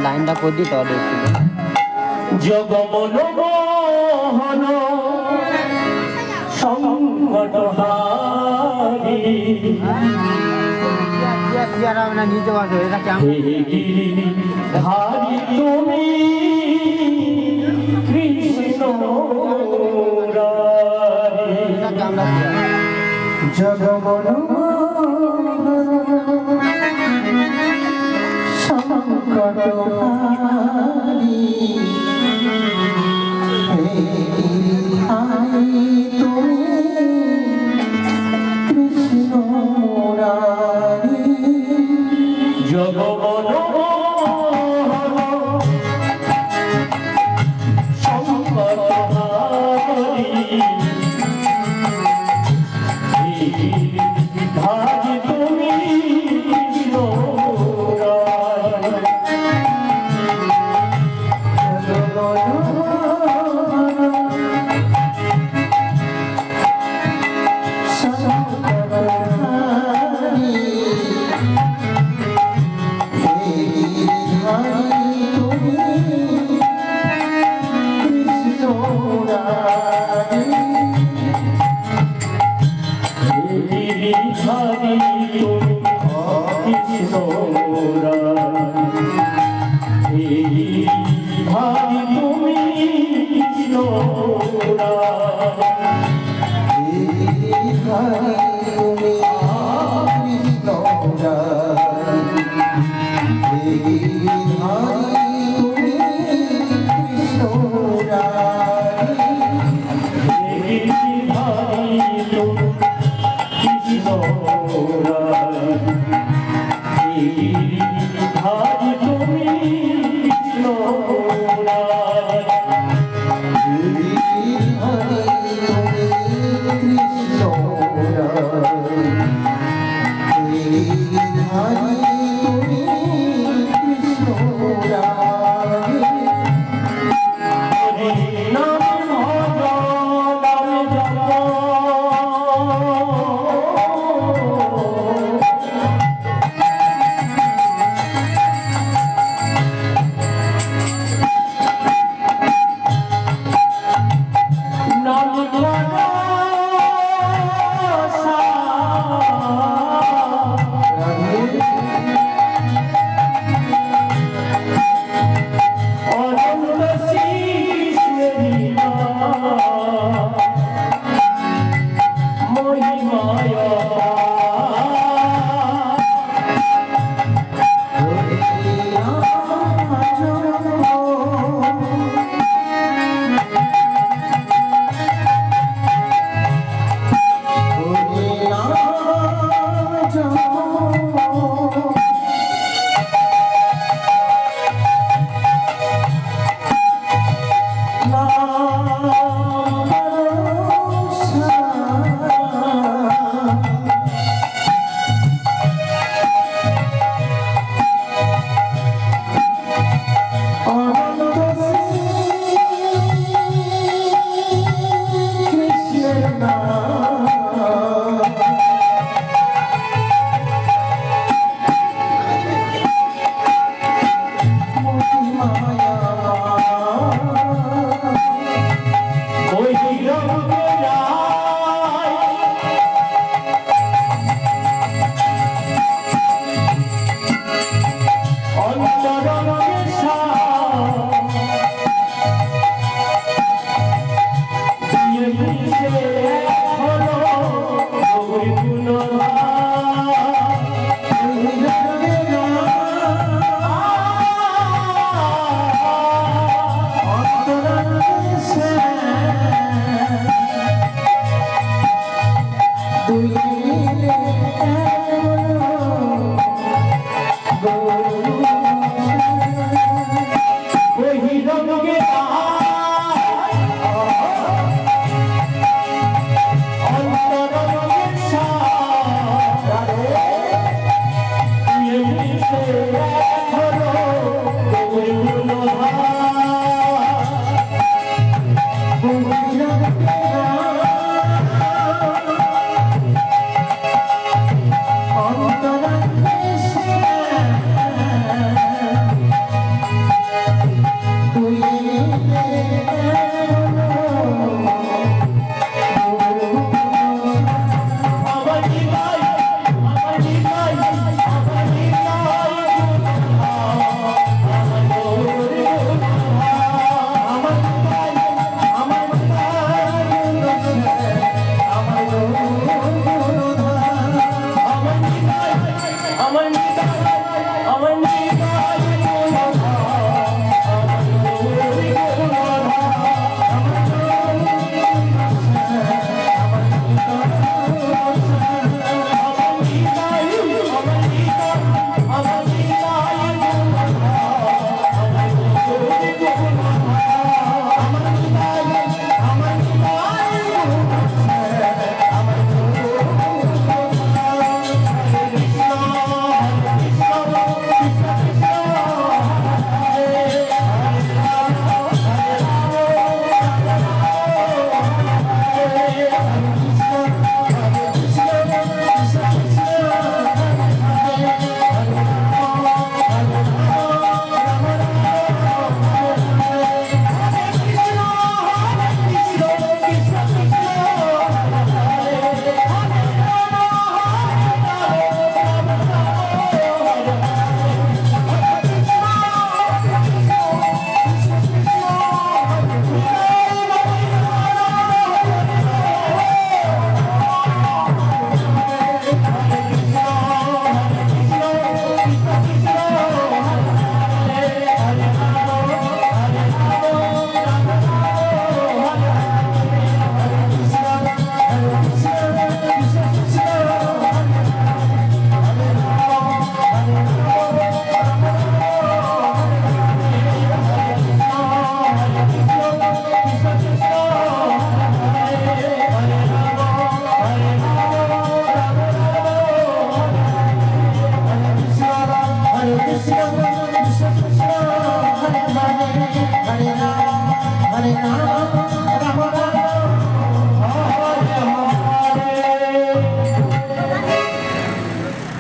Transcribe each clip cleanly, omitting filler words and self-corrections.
লাইনটা করে দিতে হবে জগমন মোহন সংকট হারি নিতে পারছো এটা কেমন ধারি তুমি কৃষ্ণ জগমন সংকট হারি তুমি কৃষ্ণ মুরারি জগমন সংকট হারি ধারি তুমি কৃষ্ণ Go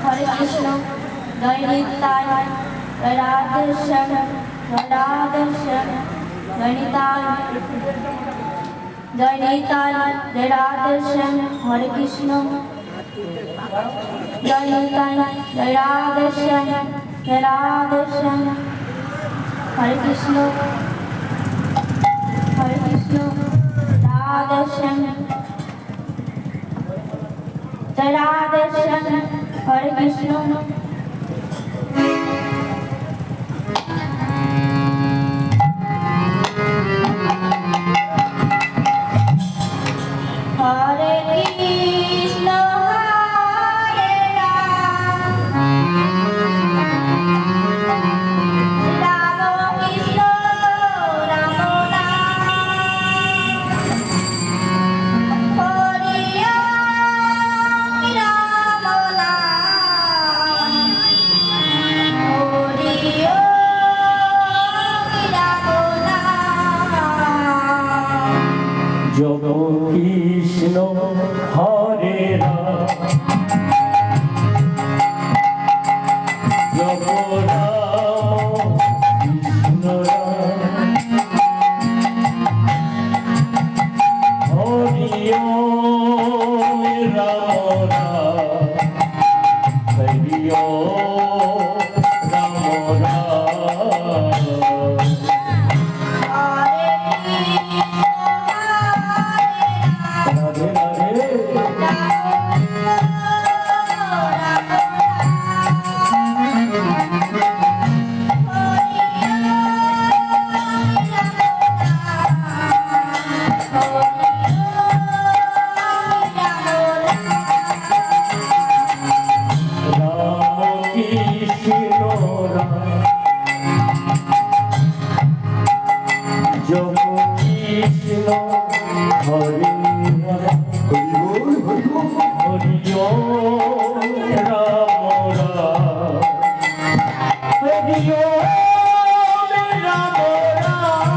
হরে কৃষ্ণ জয় নিতাই জয় রাধে শ্যাম জয় রাধে শ্যাম জয় নিতাই জয় নিতাই জয় রাধে শ্যাম হরে কৃষ্ণ জয় নিতাই জয় রাধে শ্যাম জয় রাধে শ্যাম হরে কৃষ্ণ রাধে শ্যাম জয় রাধে শ্যাম হরে কৃষ্ণ হরে কৃষ্ণ হরে রাম রাম কৃষ্ণ রাম রাম হরি ওম রাম নাম হরি ওম রাম নাম জগ কৃষ্ণ হরে রাম জগ রাম কৃষ্ণ রাম হরি ওম রাম রাম হরি ওম রাম রাম হরে কৃষ্ণ হরে রাধে রাধে রাম কৃষ্ণ রাম জগ কৃষ্ণ হরে রাম হরি ওম রাম রাম হরি ওম রাম রাম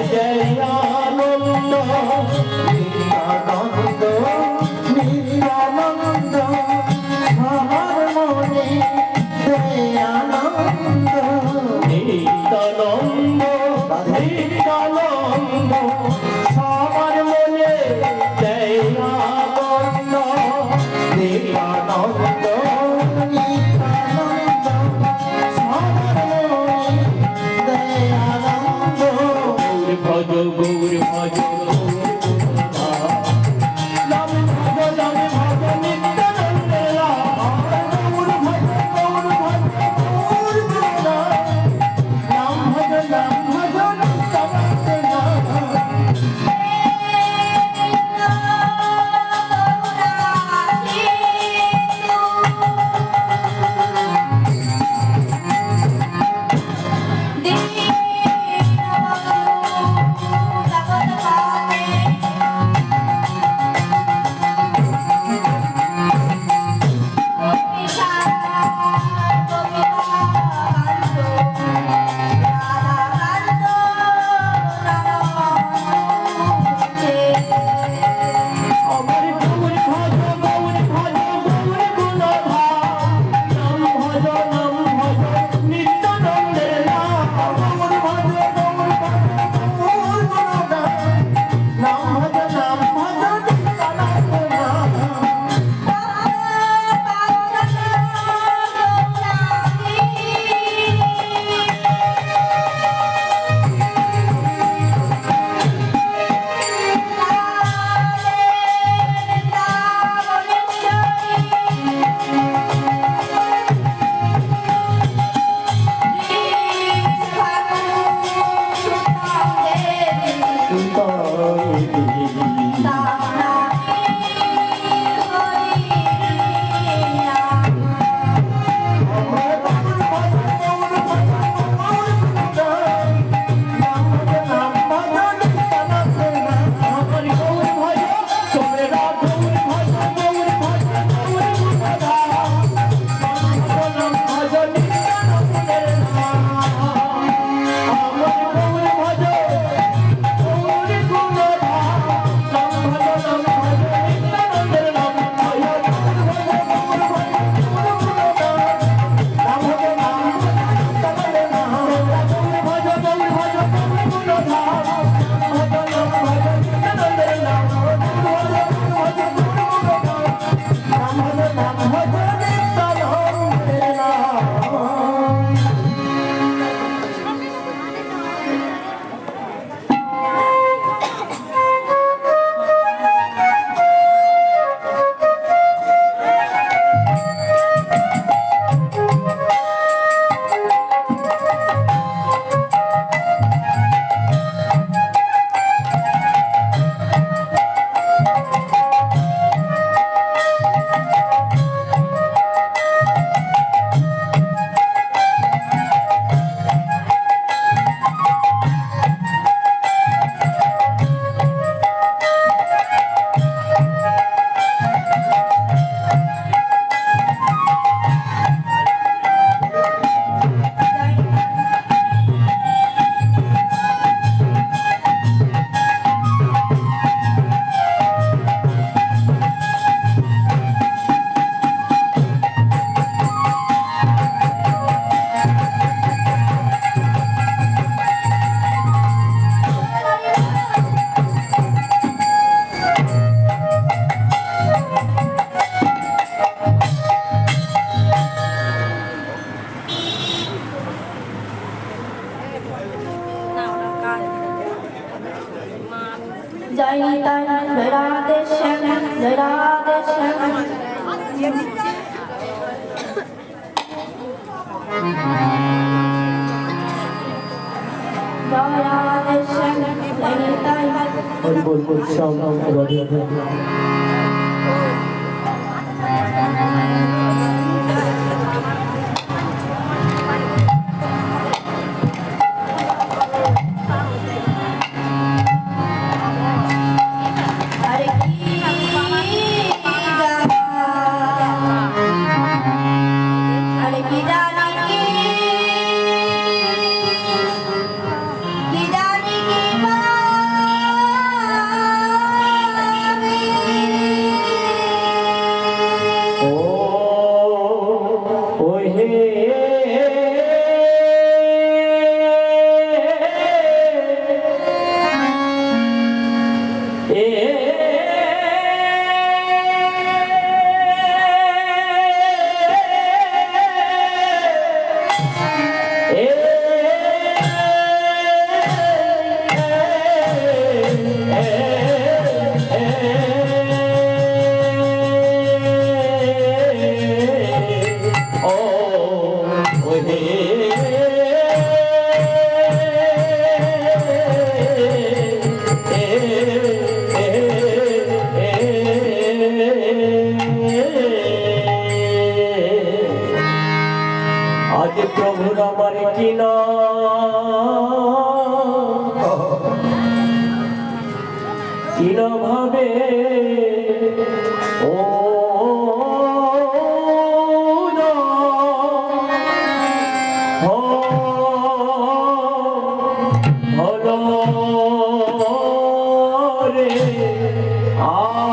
জয় আনন্দ নিত্যানন্দ নিত্যানন্দ সবার মনে দয়ানন্দ নিত্যানন্দ নিত্যানন্দ সবার মনে জয় আনন্দ নিত্যানন্দ নিত্যানন্দ সবার মনে দয়ানন্দ গৌর ভজ গৌর ভজ নাম ভজ নিত্যানন্দ গৌর ভজ গৌর ভজ গৌর ভজ নাম ভজ নিত্যানন্দ আমার গৌর ভজ গৌর ভজ গৌর গুণধাম নাম ভজ নিত্যানন্দের নাম গৌর ভজ গৌর ভজ গৌর গুণধাম নাম ভজ নিত্যানন্দের নাম জয় নিতাই জয় রাধে শ্যাম জয় রাধে শ্যাম জয় রাধে শ্যাম জয় নিতাই হরি বল বল শ্যাম নাম রাধে রাধে Bidani ki আজ প্রভুর আমার কিনা কিনা ভাবে ও হলো রে আরে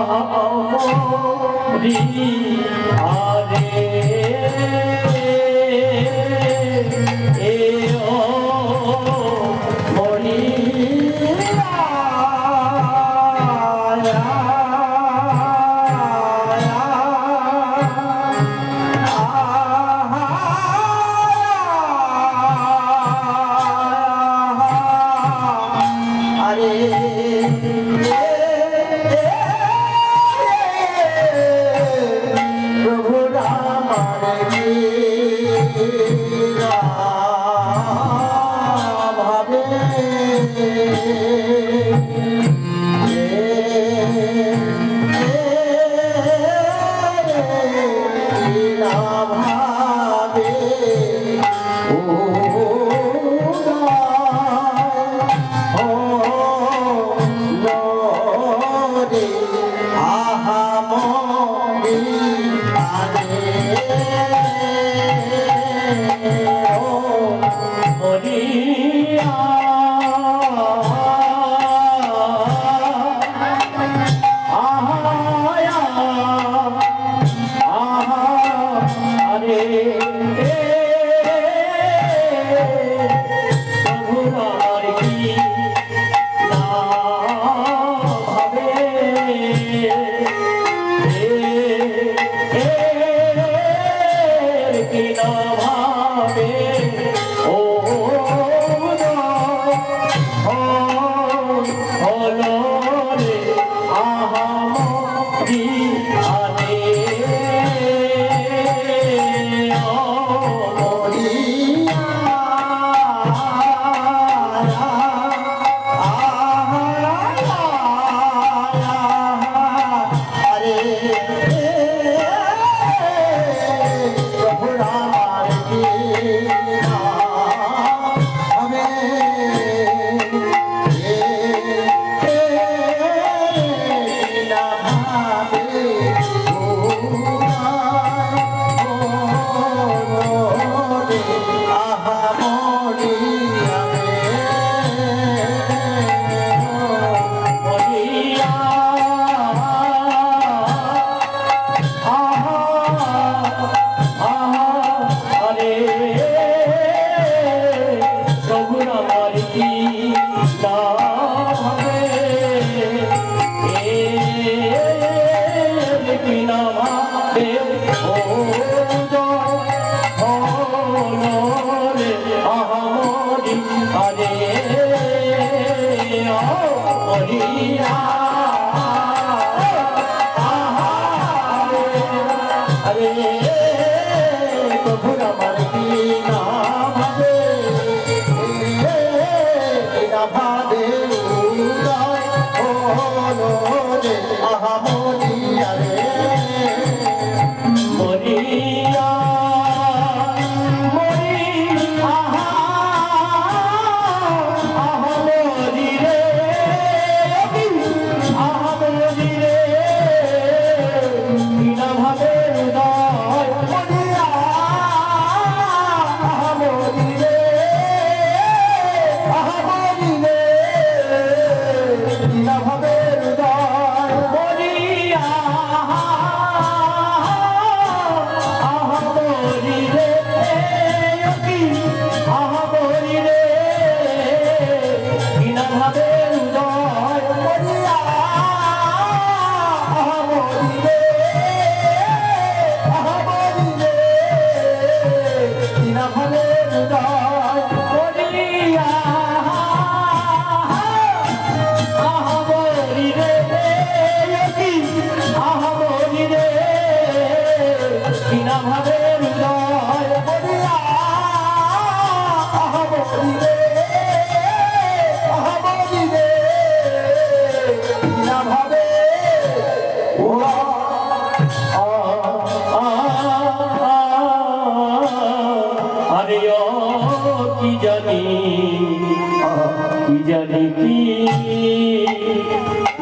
ভাবে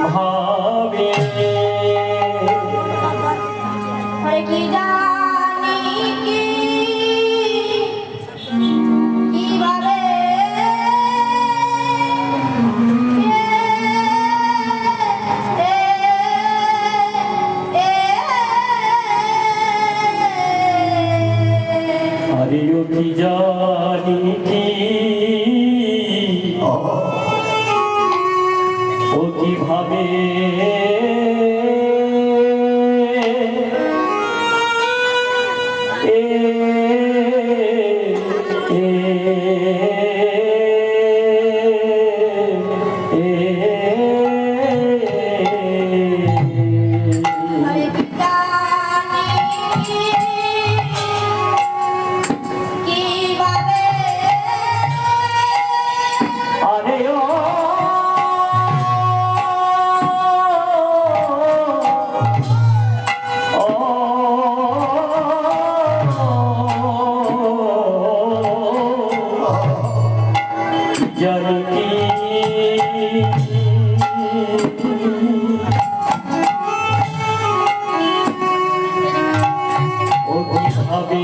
ভাবে আরে কি জানি কি কিভাবে আরে ও কি জানি কি ও কিভাবে আরে কি জানি কিভাবে আরে ও জানি কি ও কিভাবে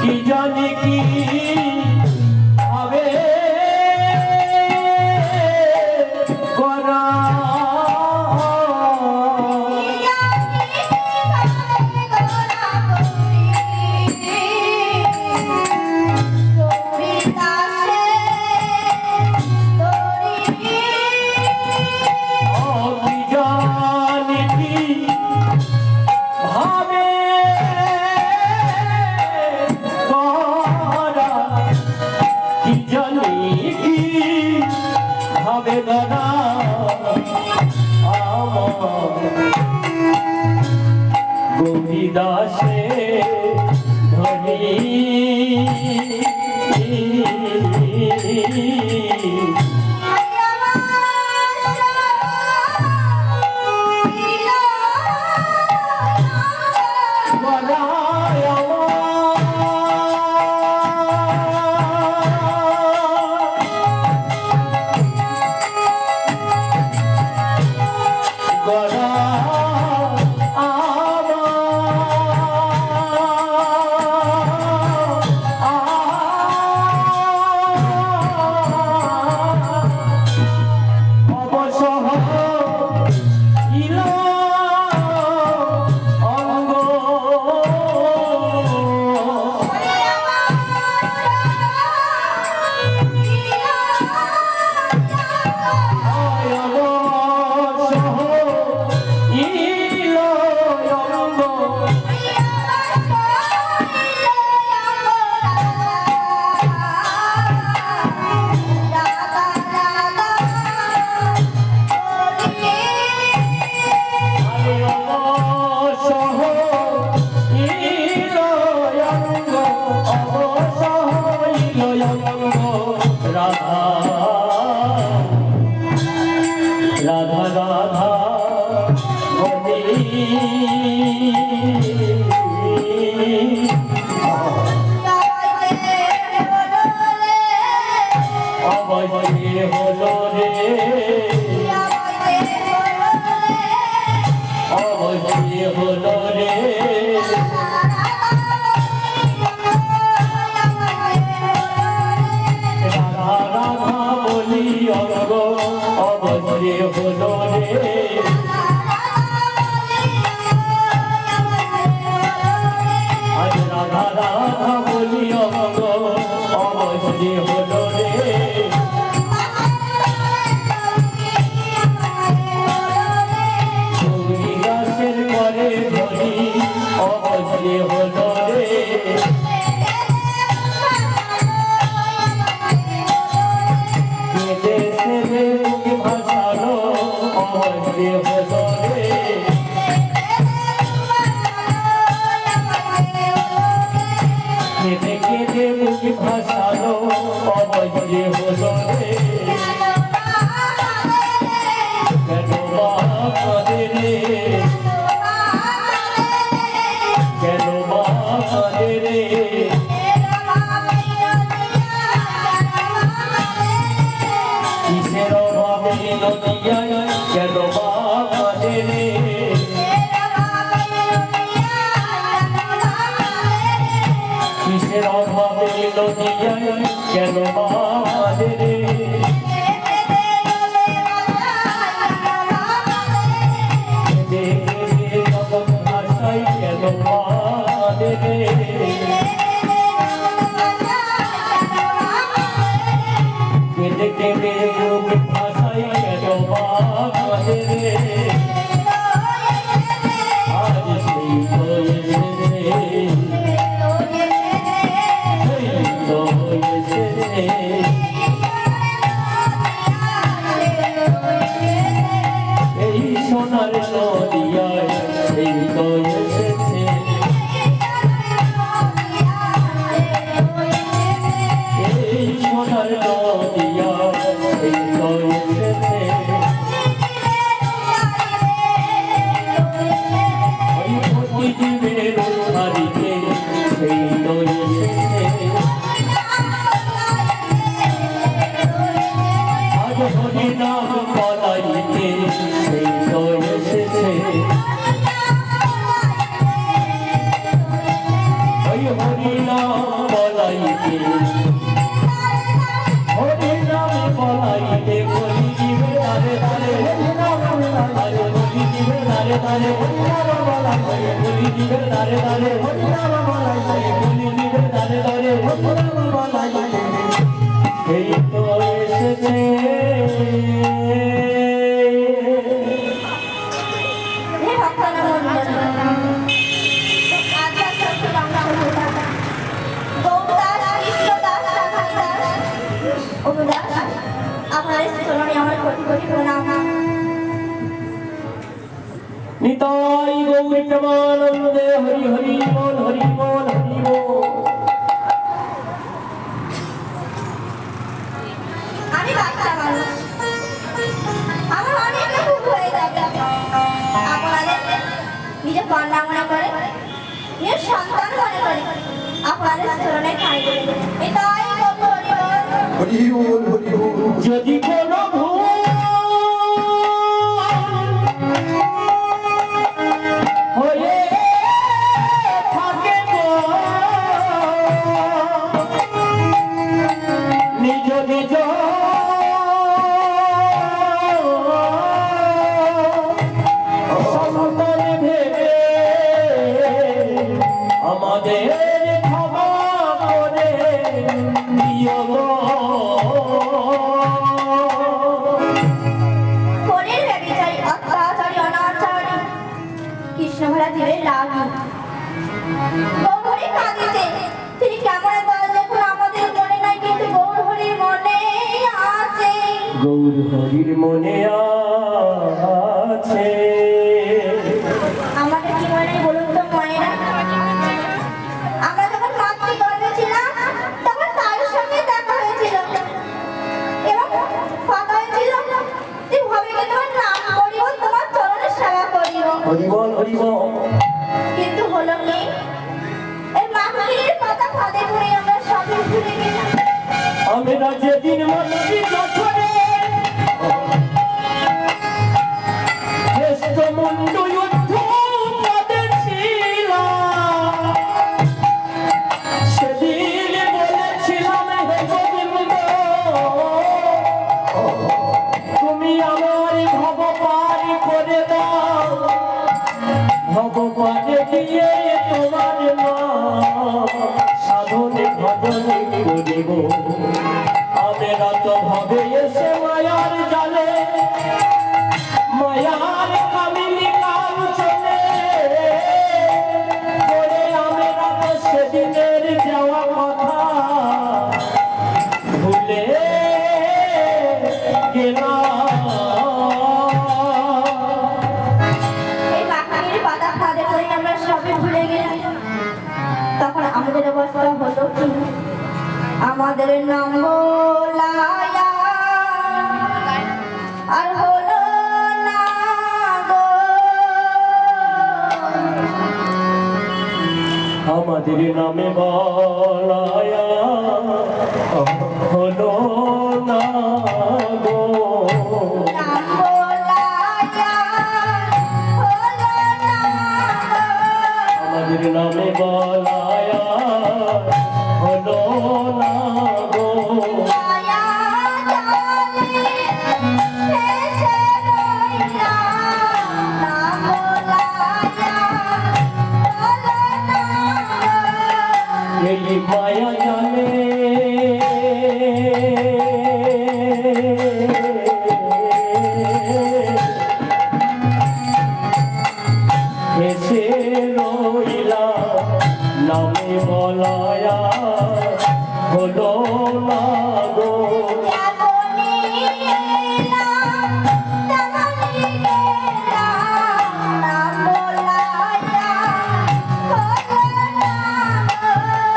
কি জানি কি হবে করা ও কি জানি কি ভাবে করা কি জানি কি ভাবে গড়া আমার গৌরী দাসে ধনী যে হলো রে কেঁদে সেরে বুক ভাসালো যে হলো রে কেঁদে কেঁদে বুক ভাসালো যে হলো রে কেন বা কাঁদে রে কেন বা কাঁদে রে কিসের অভাবে নদিয়ায় কেন বা কাঁদে রে কিসের অভাবে নদিয়ায় কেন বা কাঁদে রে কেন কাঁদে রে কেঁদে কেঁদে বুক ভাসাই কেন কাঁদে রে আজ সেই তো এসেছে সেই তো এসেছে এই সোনার নদিয়ায় সেই তো এসেছে এই সোনার নদিয়ায় সেই তো এসেছে ওই প্রতিজীবের হারিতে সেই তো এসেছে আজ হরি নাম বলাইতে সেই তো এসেছে ওই হরি নাম বলাইতে হরি নাম বলাইতে বলি দিবে তারে তারে আরে বলি দিবে তারে তারে বলি দিবে তারে তারে বলি দিবে তারে তারে এই তো এসেছে হে ভক্তগণ গৌরদাস কৃষ্ণদাস রাধাদাস অনুদাস আপনার চরণে আমার কোটি কোটি প্রণাম নিতাই গৌর প্রেমানন্দে হরি হরি বল হরি বল হরি বল আমি বাচ্চা মানুষ আমার অনেক ভুল হয়ে যাবে আপনাদের নিজের কন্যা মনে করে নিজের সন্তান মনে করে আপনাদের চরণে ঠাঁই করে নিতাই গৌর হরি বল যদি কোনো ভুল হয়ে থাকে গো নিজ নিজ সন্তান ভেবে আমাদের ক্ষমা করে দিও গো ফোনের ব্যবচারী অত্যাচারী অনাচারী কৃষ্ণভরা ধীরে লাগি গৌরহরি কাঁদিতে তিনি কেমন দল দেখুন আমাদের মনে নাই কিন্তু গৌরহরির মনে আছে গৌর হরির মনে আছে আমাদের কি মনে নেই বলুন তো মায়েরা আমরা যখন মাতৃগর্ভে ছিলাম তখন তার সঙ্গে দেখা হয়েছিল এবং কথা হয়েছিল যে ভাবে তোমার নাম করিব তোমার চরণের সেবা করিব হরিবল হরিবল কিন্তু হলো কি এই মাতৃর কথা ফাঁদে পড়ে আমরা সবই ভুলে গেলাম আমরা যেদিন মন্ত্রী যথরে শ্রেষ্ঠ মুন্ডু যুদ্ধ পদে ছিলাম সেদিন বলেছিলাম হে গোবিন্দ তুমি আমার ভব পার করে দাও ভব পারে গিয়ে তোমার নাম সাধনে ভজনে করিব আমরা তো ভবে এসে মায়ার জালে মায়ার কামিনী কাম চলে করে আমাদের নাম বলায়া আর হলো না গো আমাদের নামে বলায়া হলো না গো নাম বলায়া হলো না গো আমাদের নামে বলায়া হলো না গো মায়া জালে শেষে রইলাম নাম বলায়া হলো না গো এই মায়া জানে এসে রইলা নামে বলায়া হলো না গো যেমনি এলাম তেমনি গেলাম নাম বলায়া হলো না গো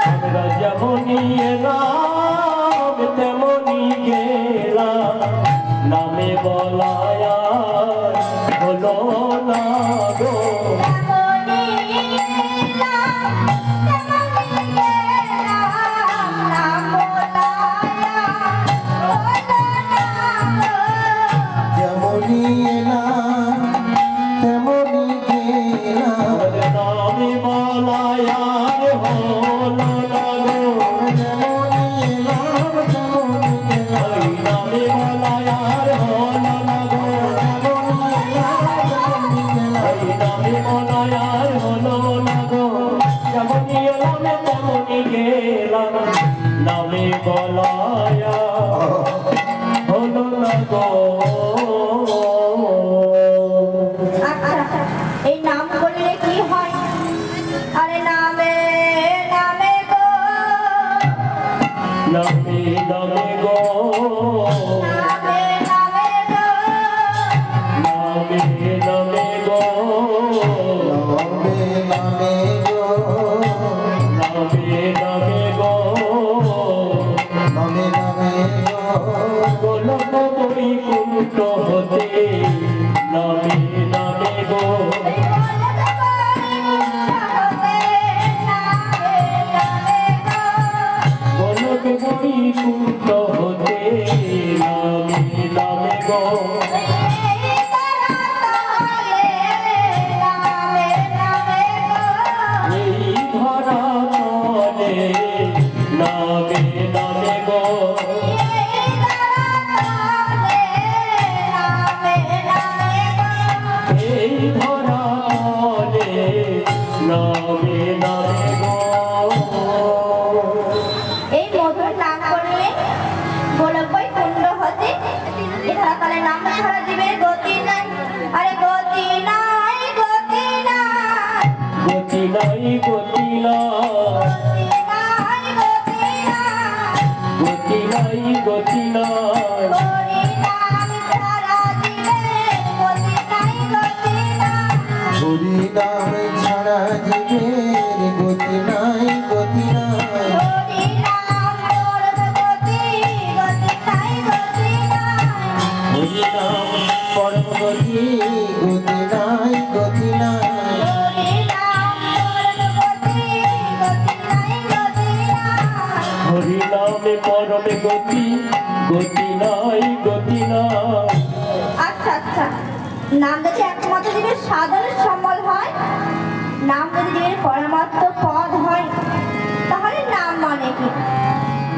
আমরা যেমনি এলাম তেমনি গেলাম নামে বলায়া হলো না গো যেমনি এলাম তেমনি গেলাম নাম বলায়া হলো না গো যেমনি এলাম তেমনি গেলাম আমাদের নামে বলায়া হলো না গো যেমনি এলাম তেমনি গেলাম ওই নামে বলায়া হলো না গো যেমনি এলাম তেমনি গেলাম ওই নামে বলায়া হলো না গো যেমনি এলাম তেমনি গেলাম নামে বলায়া হলো না গো আচ্ছা এই নাম বললে কি হয় আরে নামে নামে গো নামে নামে গো নামে নামে গো নামে নামে গো নামে নামে গো নামে নামে গো নামে নামে গো গোলক বৈকুণ্ঠ হতে নামে নামে গো এই বলতে পারি হতে নামে নামে গো গোলক বৈকুণ্ঠ হতে নামে নামে গো এই তারাতলে নামে নামে গো এই ধরা তলে নামে নামে গো এই তারাতলে নামে নামে গো এই ধরা তলে নামে নামে গো এই মধুর নাম করলে গোলক বৈকুণ্ঠ হতে এছাড়া তাহলে নাম ছাড়া জীবের গতি নাই আরে গতি নাই গতি নাই গতি নাই গতি নাই গতি নাই গতি নাই গতি নাই গতি নাই হরি নাম ছাড়া জীবের গতি নাই হরি নাম ছাড়া জীবের গতি নাই গতি নাই হরি নাম করত গতি গতি নাই গতি নাই হরি নাম পরম গতি গতি নাই গতি নাই হরি নাম করত গতি গতি নাই গতি নাই হরি নামে পরম গতি গতি নাই গতি নাই আচ্ছা আচ্ছা নাম যদি একমাত্র জীবের সাধারণ সম্বল হয় নাম যদি জীবের পরমাত্ম পদ হয় তাহলে নাম মানে কি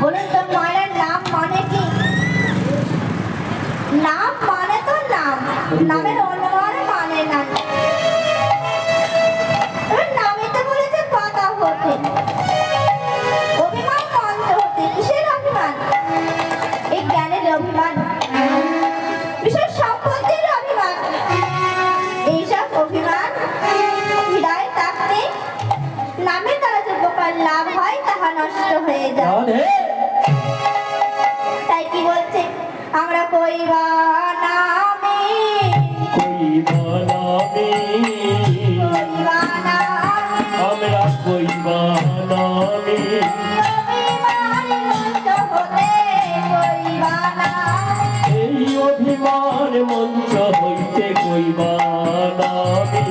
বলুন তো মায়ের নাম মানে কি নাম মানে তো নাম নামের অন্য মানে না এবার নামেতে বলেছে কথা হতে অভিমান মন্ত্র হতে কিসের অভিমান এই জ্ঞানের অভিমান বিশেষ সম্পত্তির অভিমান এইসব অভিমান হৃদয় থাকতে নামের দ্বারা যে উপকার লাভ হয় তাহা নষ্ট হয়ে যায় রাধে তাই কি বলছে আমরা কইবা নামে কইবা নামে কইবা নামে আমরা কইবা নামে অভিমান নষ্ট মঞ্চ হইতে কইবান আমি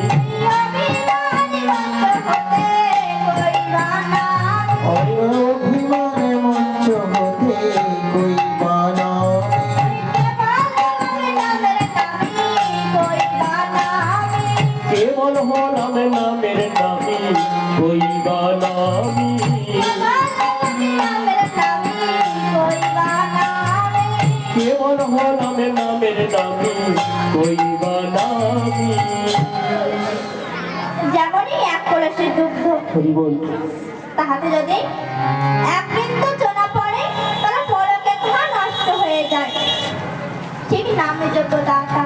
অভিমানে মঞ্চ হতে কইবান কেবল হলাম নামের নামে কইবান আমি কেবল হলাম নামের নামে কইবান আমি যেমনই এক কলসের দুগ্ধ হরিবল তাহাতে যদি এক বিন্দু চোনা পড়ে তাহলে পলকে তাহা নষ্ট হয়ে যায়। ঠিক নামে যোগ্য দাতা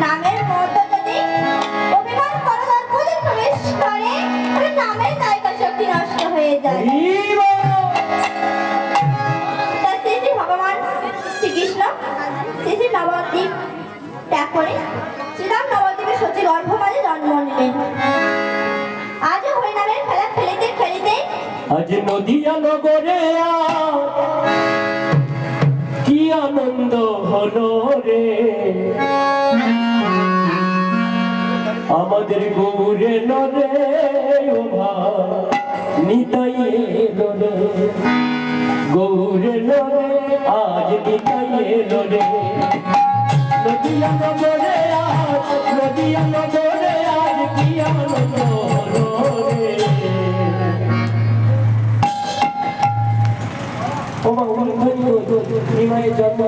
নামের মধ্যে যদি অভিমান করদার খুঁজে প্রবেশ করে তাহলে নামের নায়িকা শক্তি নষ্ট হয়ে যায়। তাই শ্রী শ্রী ভগবান শ্রীকৃষ্ণ শ্রী শ্রী নবদ্বীপ ত্যাগ করে শ্রীরাম নবদ্বীপের সচি গর্ভ মাঝে জন্ম নিলেন। আজও হরিনামের খেলা খেলিতে খেলিতে আজ নদিয়া নগরে কি আনন্দ হলো রে আমাদের গৌরে নরে ও ভাই নিতাই এলো রে গৌরে নরে আজ নিতাই এলো রে নদিয়া নগরে আজ কি আনন্দ হলো রে ও বাবা নিমায়ের জন্ম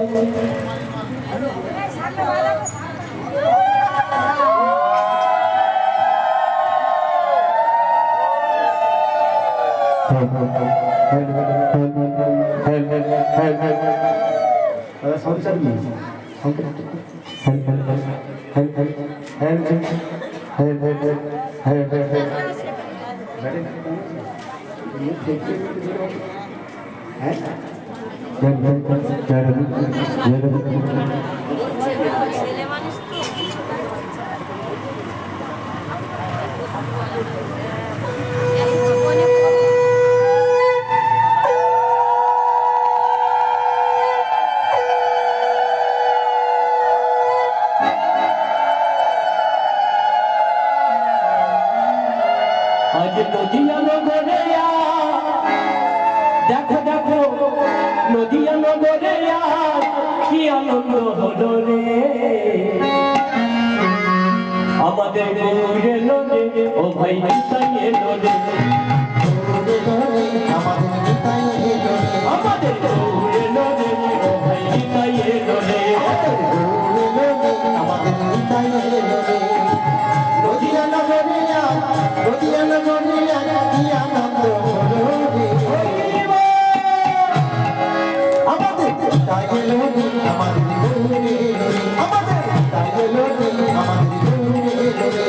আজ নদিয়া নগরে দেখো দেখো নদিয়া নগরে কি আনন্দ হলো রে আমাদের গৌরে এলো রে ও ভাই নিতাই এলো রে আমাদের নিতাই এলো রে আমাদের গৌরে এলো রে ও ভাই নিতাই এলো রে আমাদের নিতাই এলো রে নদিয়া নগরে কি আনন্দ হলো রে আমাদের নিতাই এলো রে আমাদের গৌরে এলো রে আমাদের নিতাই এলো রে আমাদের গৌরে এলো রে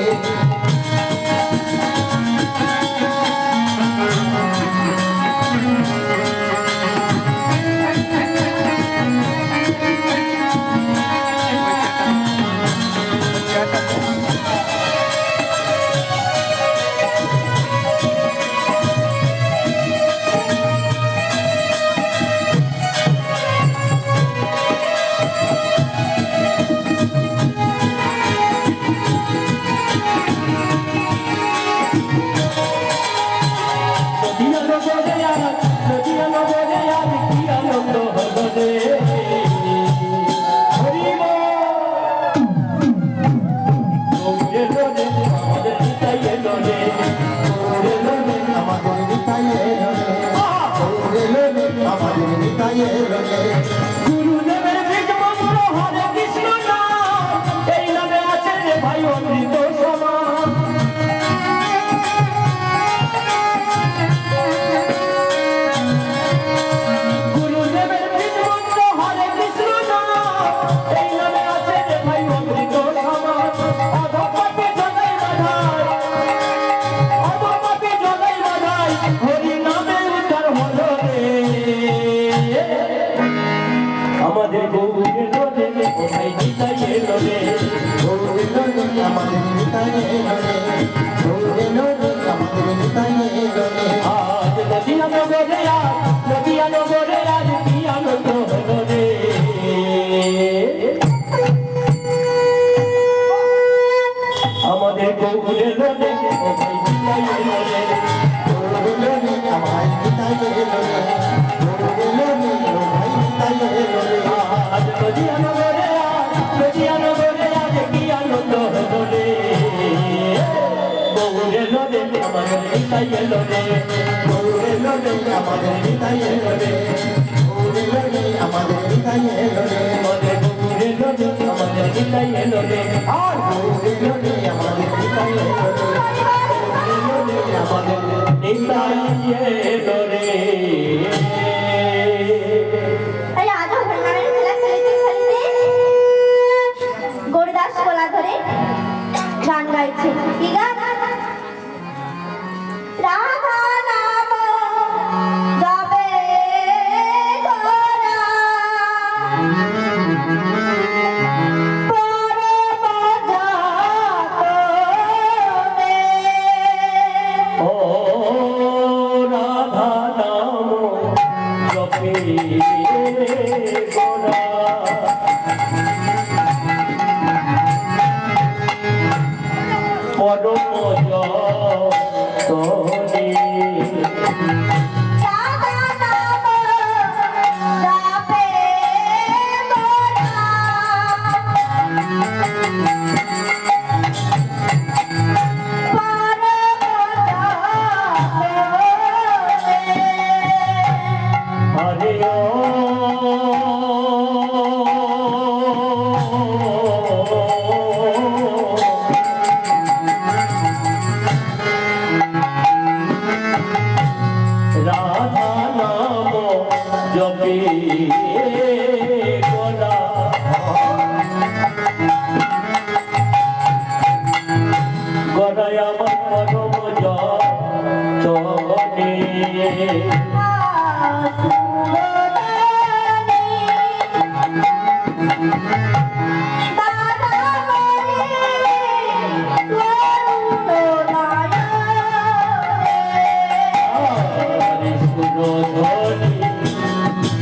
রে এলো রে আমায় নিতাই এলো রে এলো রে ভাই নিতাই এলো রে আজ নদিয়া নগরে আজ কি আনন্দ হলো রে বউ এলো রে আমাদের নিতাই এলো রে এলো রে আমাদের নিতাই এলো রে এলো রে আমাদের নিতাই এলো রে আমাদের বউ এলো রে আমাদের নিতাই এলো রে আর এলো রে আমাদের নিতাই এলো রে এলো রে আমাদের নিতাই এলো রে তাই আজও হরিনামের খেলা খেলিতে খেলিতে গরিদাস গলা ধরে গান গাইছে। কি গান? রাধা নাম গাবে গোরা, পরম যাতনে। ও রাধা নাম জপে গোরা পরম যতনে রাধা নাম গাবে গোরা, পরম যাতনে। হরে রাধা নাম জপে গোরা গড়ায় আমার পরম যতনে হরে সুরধরি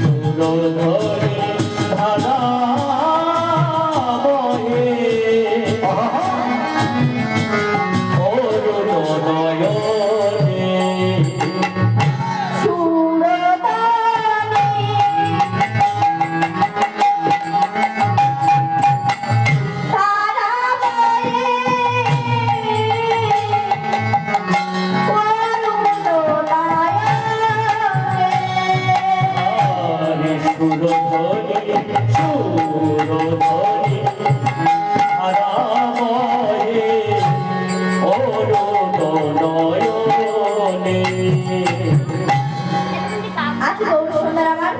সুরধরি ধারা বহে অরুণ নয়নে হরে সুরধরি সুরধরি ধারা বহে অরুণ নয়নে আজ গৌর সুন্দর আমার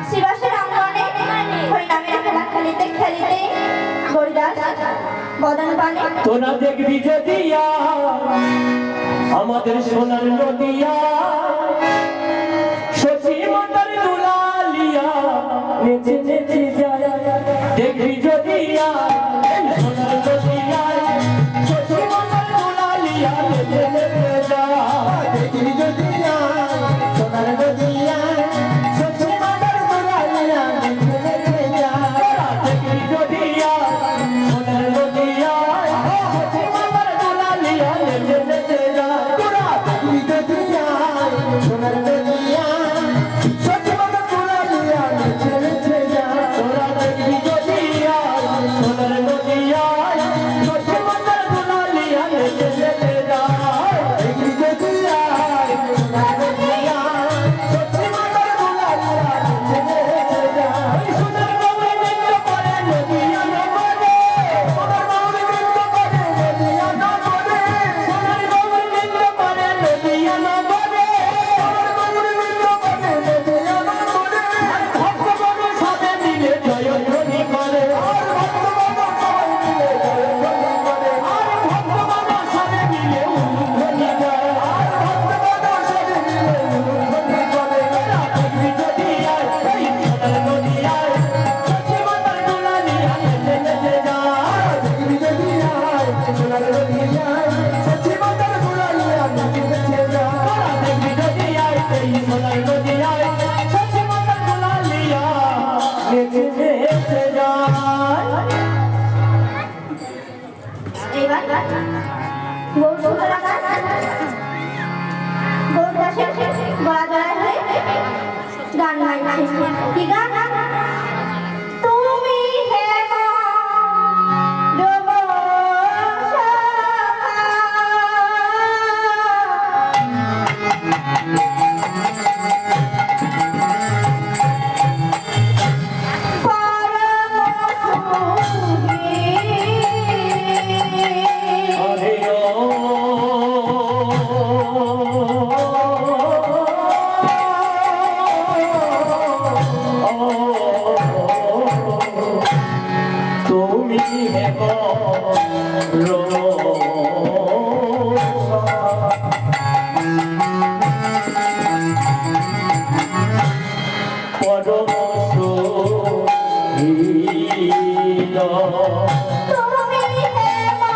শিবাসের অঙ্গনে হরিনামের খেলা খেলিতে খেলিতে গরিদাস বদন পানে তোরা দেখবি যদিয়া আমাদের সোনার নদিয়া সচি মাতার দুলালিয়া নেচে নেচে যায় দেখবি যদিয়া এই সোনার নদিয়া সচি মাতার দুলালিয়া নেচে নেচে যায় দেখবি যদি সোনার নদিয়া সত্যি মাদার দুলালিয়া নেচে নেচে যায় তোরা দেখবি যদিয়া সোনার নদিয়া সচি মাতার দুলালিয়া নেচে নেচে যায় তোরা দেখবি যদি সোনার নদিয়া সত্যি মাদার দুলালিয়া নেচে নেচে যায় তোরা দেখবি যদিয়া সোনার নদিয়া কি গান? তুমি হেমা আরে তুমি হেম পরম তুমি হেমা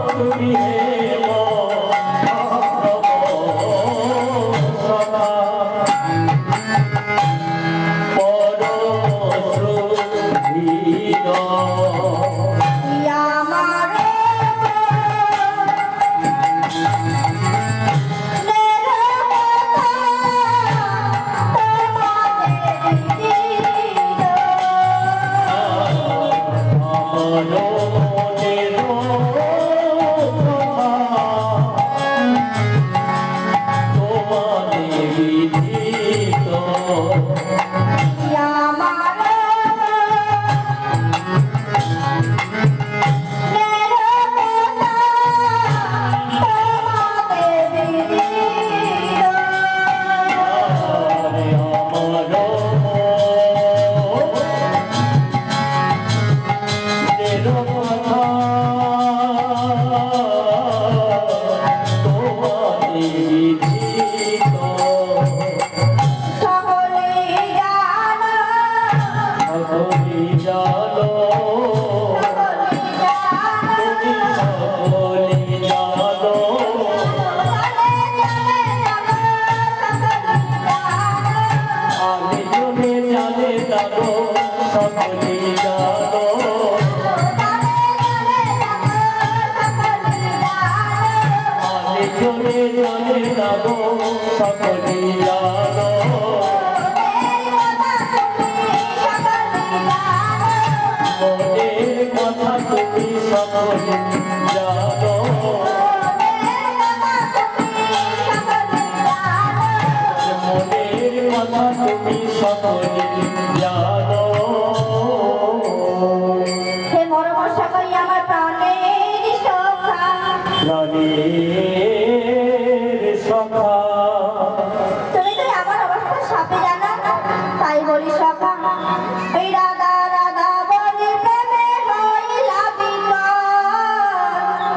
তুমি হেম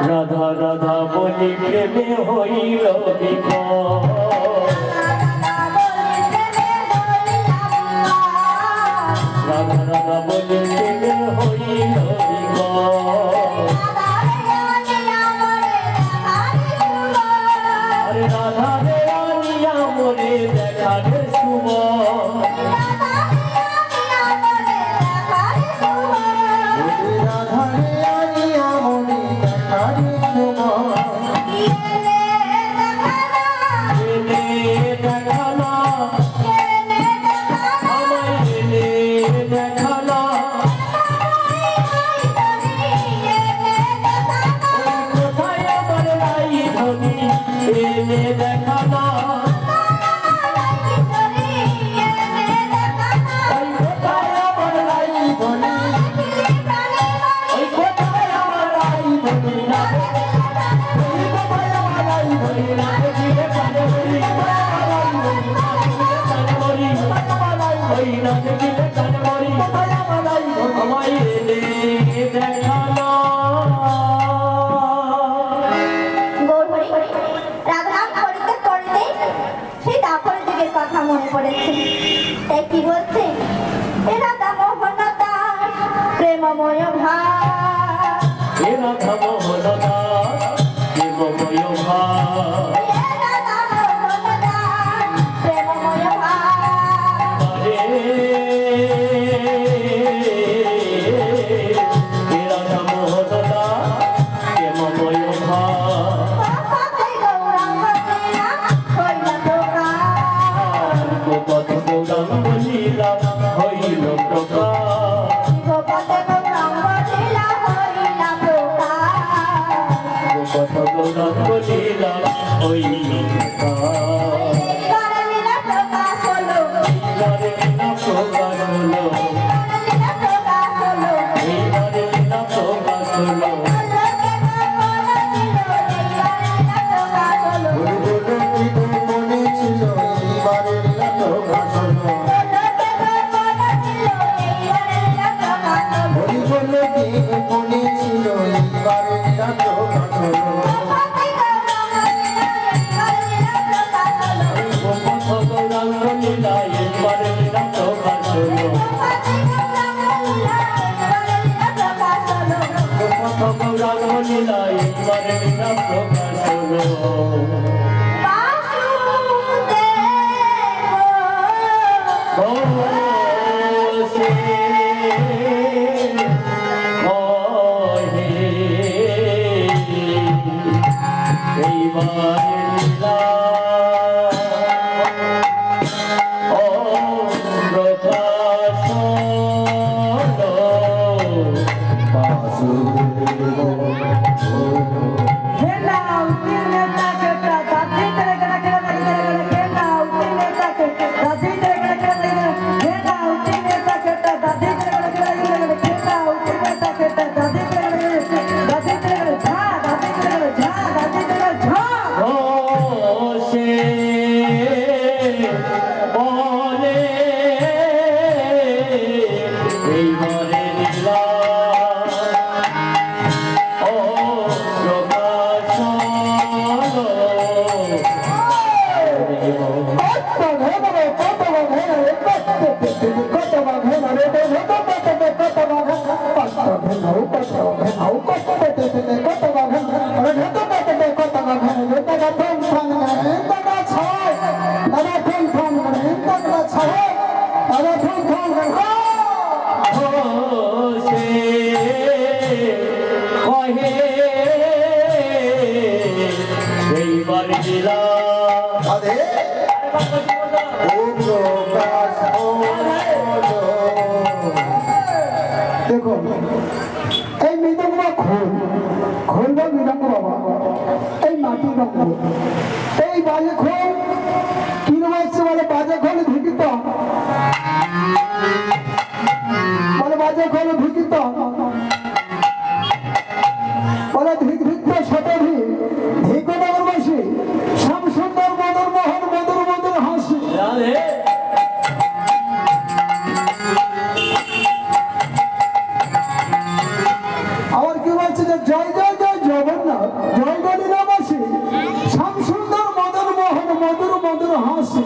রাধা রাধা বলি প্রেমে হইল বিকল রাধা রাধা বলি প্রেমে হইল বিকল আরে রাধা রে আনিয়া মোরে দেখারে সুমন কথা মনে পড়েছে তাই কি বলছে রাধা মোহন দাস প্রেমময় ভাব রাধা মোহন দাস প্রেমময় ভাব রাধা মোহন দাস প্রেমময় ভাব গৌরাঙ্গ লীলা ওই এইবারে লীলা প্রকাশ হলো এইবারে লীলা প্রকাশ হলো লীলা প্রকাশ হলো এইবারে লীলা প্রকাশ হলো হরি বলে কি মনে ছিল এইবারে লীলা প্রকাশ হলো গোপথ গৌরাঙ্গ লীলা এইবারে লীলা প্রকাশ হলো গোপথ গৌরাঙ্গ লীলা এইবারে লীলা প্রকাশ হলো দেখো এই মৃদঙ্গ খোল খোল বা মৃদঙ্গ বাবা এই মাটির রঙ্গ এই বাজে খোল কি রয়েছে বলে বাজে খোল ঢুকিত বলে বাজে খোল ঢুকিত বলে ধিক ধিক্ত ছোট ভি ধিক নগর বসে শ্যাম সুন্দর মদর মোহন মধুর মধুর হাসি আবার কি বলছে যে জয় জয় জয় জগন্নাথ জয় গলিরাবাসী শ্যাম সুন্দর মদন মোহন মধুর মধুর হাসি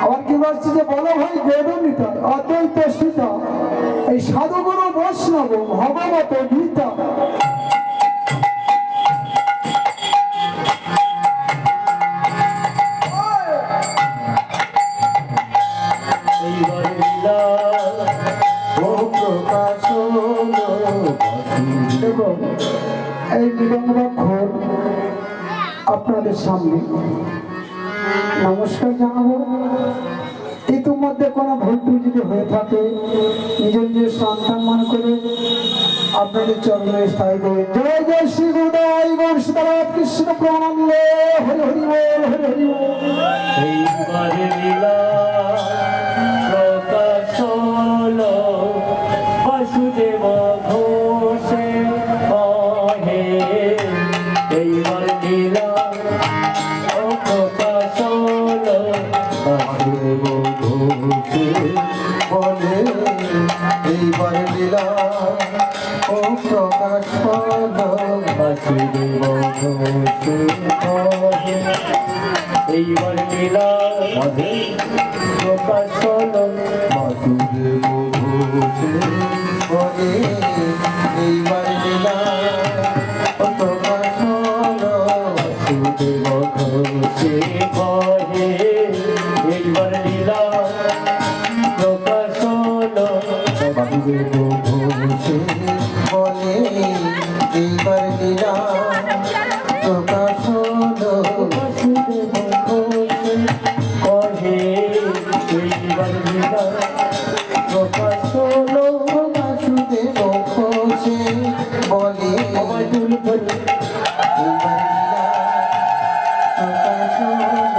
আবার কি বলছে যে বলো ভাই গৌরমিত অদ্বৈত সীতা এই সাধুগুরু বৈষ্ণব ভগবত গীতা দেখো এই মৃদঙ্গক্ষর আপনাদের সামনে নমস্কার জানাবো ইতিমধ্যে কোনো ভুল যদি হয়ে থাকে নিজের নিজের সন্তান মনে করে আপনাদের চরণে স্থায়ী করে জয় জয় শ্রী গুরুদেব গৌর সীতারাম কৃষ্ণ প্রেমানন্দ হরি হরি বল হরি হরি বল এইবারে লীলা প্রকাশ হলো বাসুদেব ঘোষে কহে এইবার লীলা প্রকাশ হলো বাসুদেব ঘোষে বলে এইবার লীলা ও প্রকাশ হলো বাসুদেব ঘোষে কহে এইবার লীলা প্রকাশ হলো বাসুদেব ঘোষে বলে এইবার লীলা ও প্রকাশ হলো বাসুদেব ঘোষে কহে এইবার লীলা প্রকাশ হলো বাসুদেব ঘোষে বলে এইবার লীলা প্রকাশ হলো বাসুদেব ঘোষে কহে এইবার লীলা প্রকাশ হলো হলো বাসুদেব ঘোষে বলে আমার দুল ধরে এইবার লীলা প্রকাশ হলো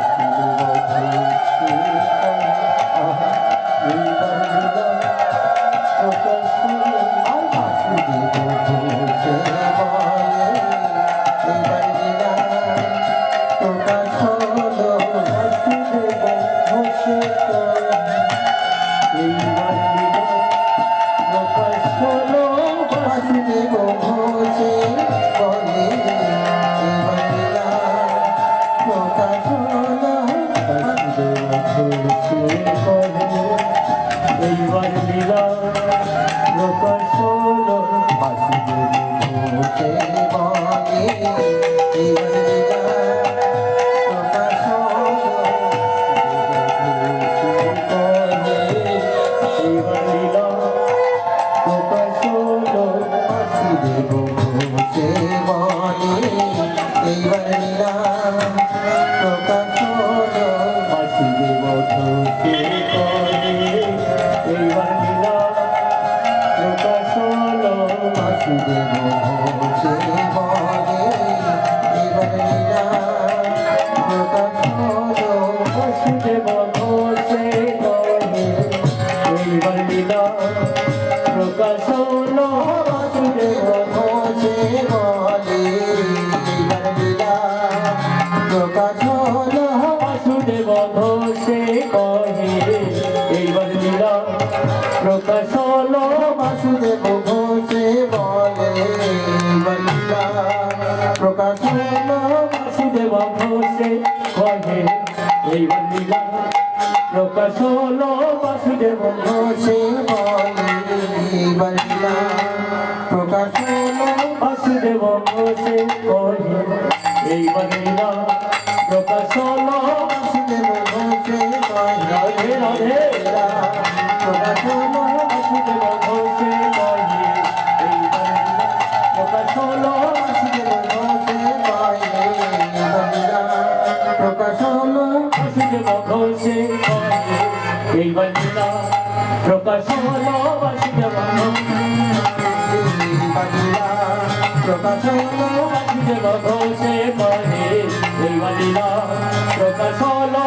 বাসুদেব ঘোষে বলে এইবার লীলা প্রকাশ হলো এইবার লীলা প্রকাশ হলো বাসুদেব ঘোষে বলে এইবার লীলা প্রকাশ হলো বাসুদেব ঘোষে এইবার লীলা প্রকাশ হলো বাসুদেব ঘোষে বলে এইবার লীলা প্রকাশ হলো বাসুদেব ঘোষে বলে এইবার লীলা প্রকাশ হলো বাসুদেব ঘোষে বলে এইবার লীলা প্রকাশ হলো বাসুদেব ঘোষে কহে এইবার লীলা প্রকাশ হলো বাসুদেব ঘোষে বলে এইবার লীলা প্রকাশ হলো বাসুদেব ঘোষে কহে এইবার লীলা প্রকাশ হলো বাসুদেব ঘোষে বলে এইবার লীলা প্রকাশ হলো বাসুদেব ঘোষে কহে এইবার লীলা প্রকাশ হলো বাসুদেব ঘোষে কহে রাধে রাধে প্রকাশ হলো বাসুদেব ঘোষে কহে এইবার লীলা প্রকাশ হলো বাসুদেব ঘোষে কহে এইবার লীলা প্রকাশ হলো বাসুদেব ঘোষে কহে এইবার লীলা প্রকাশ হলো বাসুদেব প্রকাশ হলো বাসুদেব ঘোষে কহে এইবার লীলা প্রকাশ হলো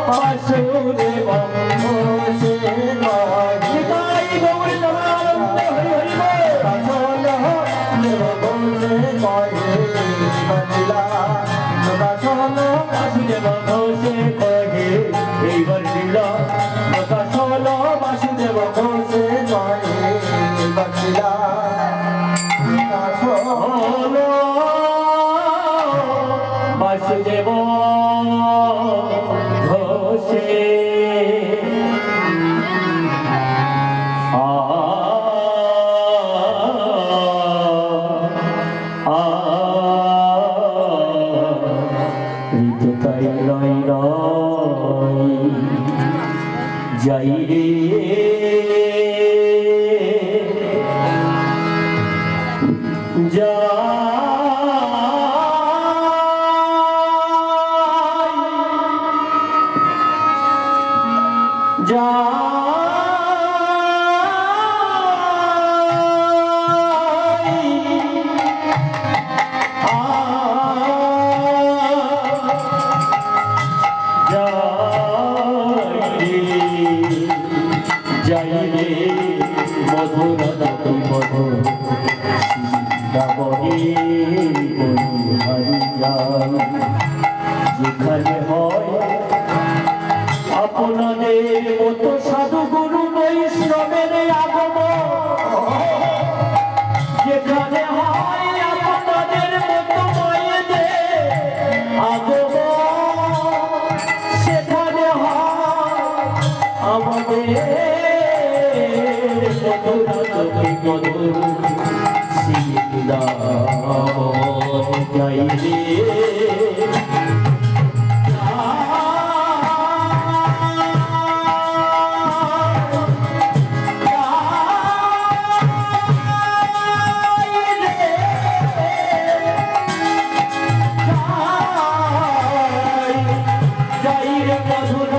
বাসুদেব ঘোষে কহে তাই গৌর নমানন্দ হরি হরি প্রকাশ হলো বাসুদেব ঘোষে কহে এইবার লীলা প্রকাশ হলো বাসুদেব ঘোষে কহে এইবার লীলা প্রকাশ হলো বাসুদেব ঘোষে কহে এইবার লীলা প্রকাশ হলো বাসুদেব ঘোষে তাই রয় রয় যাই রে যাইলে মধুরতা মধুর যেখানে হয় আপনাদের মতো সাধু গুরু বৈষ্ণবের আগমন, যেখানে হয় আপনাদের মতো মায়েদের আগমন, সেখানে হয় আমাদের মধুর সীতা যাইলে মধুর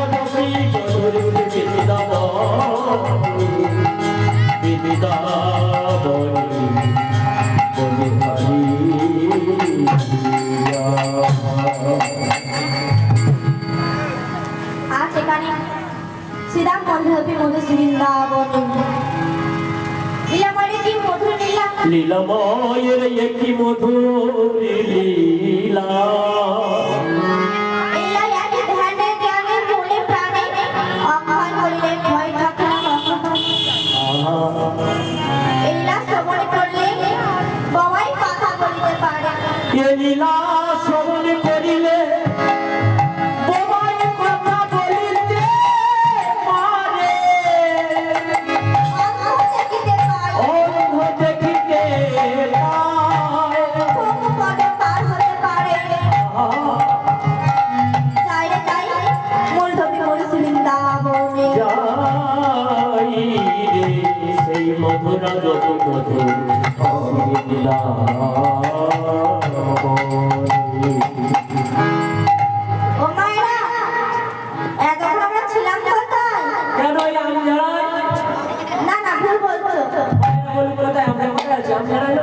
মধুপি মধু বৃন্দাবনে লীলাময় কি মধুর লীলা লীলাময়ের একটি মধুর লীলা এলাই আগে ধ্যানে জ্ঞানে মনে প্রাণে অক্ষয় হইলে ভয় থাকে এইলা শ্রবণ করলে বাবাই কথা বলিতে পারে এ লীলা শ্রবণ করিলে বাবাই কথা বলিতে পারে অন্ধ দেখিতে পায় অন্ধ দেখিতে পায় কোন পদ পার হতে পারে যাই রে যাই মূলধবি মধু বৃন্দাবনে যাই রে সেই মধুরা যত মধুর লীলা ও মায়েরা এতক্ষণ আমরা ছিলাম কোথায় কেন এই আমজারায় না না ভুল বলছো বলি কোথায় আমরা কোথায় আছি আমজারায়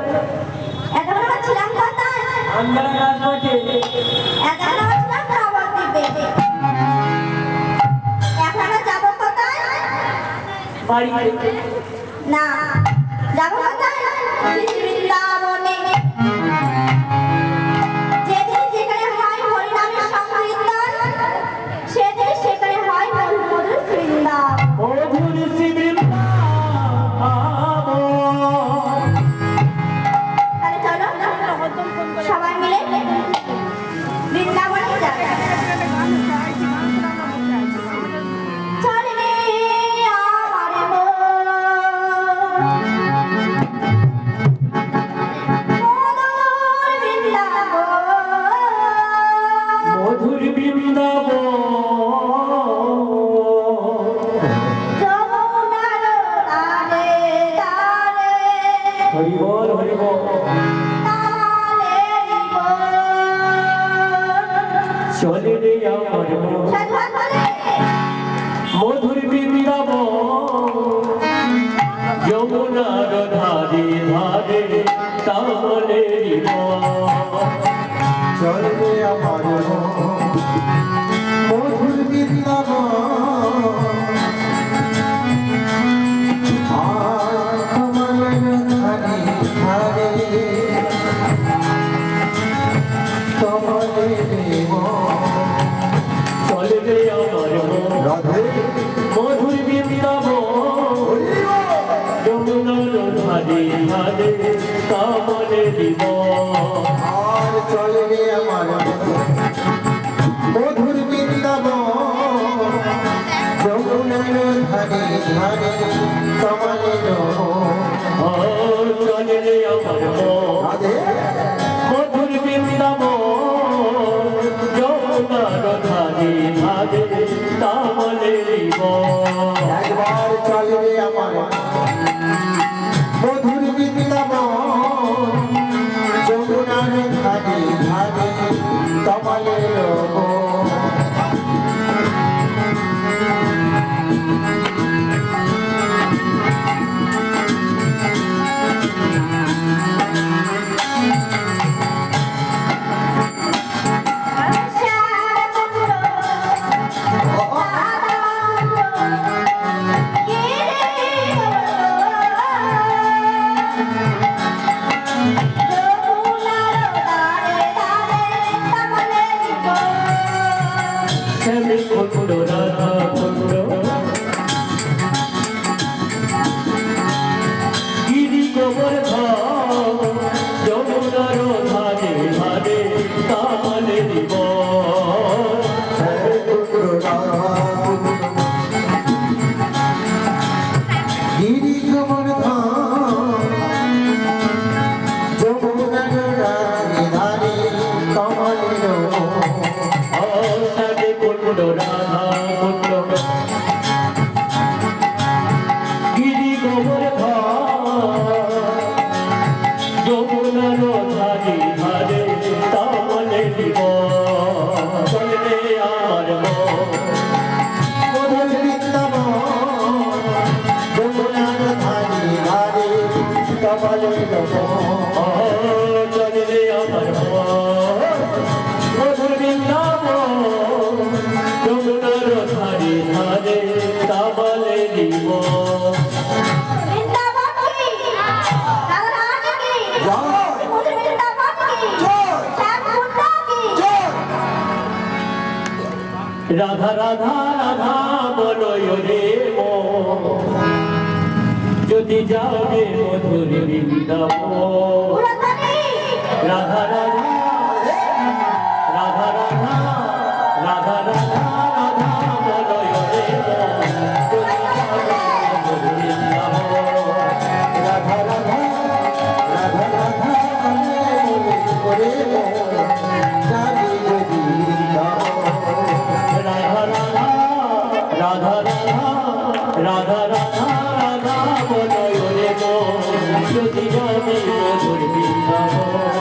এতক্ষণ আমরা ছিলাম কোথায় আমজারায় রাজমাঠে এতক্ষণ আমরা ছিলাম নবদ্বীপে এখন আমরা যাবো কোথায় বাড়িতে না যাবো কোথায় বৃন্দাবনে যেদিন যেখানে হয় হরিনামের সংকীর্তন সেদিন সেখানে হয় মধুর মধুর বৃন্দাবন মধুর শ্রী বৃন্দাবন তাহলে চলো সবাই মিলে বৃন্দাবনে যাই চলে রে আমার মন মধুর বৃন্দাবন মধুর বৃন্দাবন যমুনার তীরে তীরে হরি বল হরি বল তালের বন চলে রে আমার মন সাধুয়া বলে মধুর বৃন্দাবন যমুনার ধারে ধারে তামলে চলবে আমার মধুর বৃন্দাবন আর কমলের ধারে ধারে কমলে দেব চলে রে আমার মন রাধে মধুর বৃন্দাবন যমুনার ধারে ধারে তামলে দিব আর চলবে আমার মধুর বৃন্দাবন যমুনার ধারে ধারে কমলের চলে রে আমার মন রাধে মধুর বৃন্দাবন যমুনার ধারে ধারে তামলে দিব একবার চলবে আমার মধুর বৃন্দাবন যমুনার ধারে ধারে কমলের শ্যামে কুণ্ড রাধা কুণ্ড গিরি গোবর্ধন যমুনার ধারে ধারে তামলে দিব গিরি গোবর্ধন যমুনার ধারে ধারে কমলের শ্যামে কুণ্ড রাধা কুণ্ড গিরি গোবর্ধন যমুনার ধারে ধারে তামলে দিব চলে রে আমার মন মধুর বৃন্দাবন যমুনার ধারে ধারে কমলের চলে রে আমার মধুর বৃন্দাবন যমুনার ধারে ধারে তামলে রাধা রাধা বলো রে মন যদি যাবে মধুর বৃন্দাবন রাধা রাধা রাধা রাধা রাধা রাধা রাধা বলো রে মন যদি যাবে মধুর বৃন্দাবন রাধা রাধা রাধা রাধা বলো রে মন যাবে যদি বৃন্দাবন রাধা রাধা রাধা রাধা রাধা রাধা রাধা বলো রে মন যদি যাবে মধুর বৃন্দাবন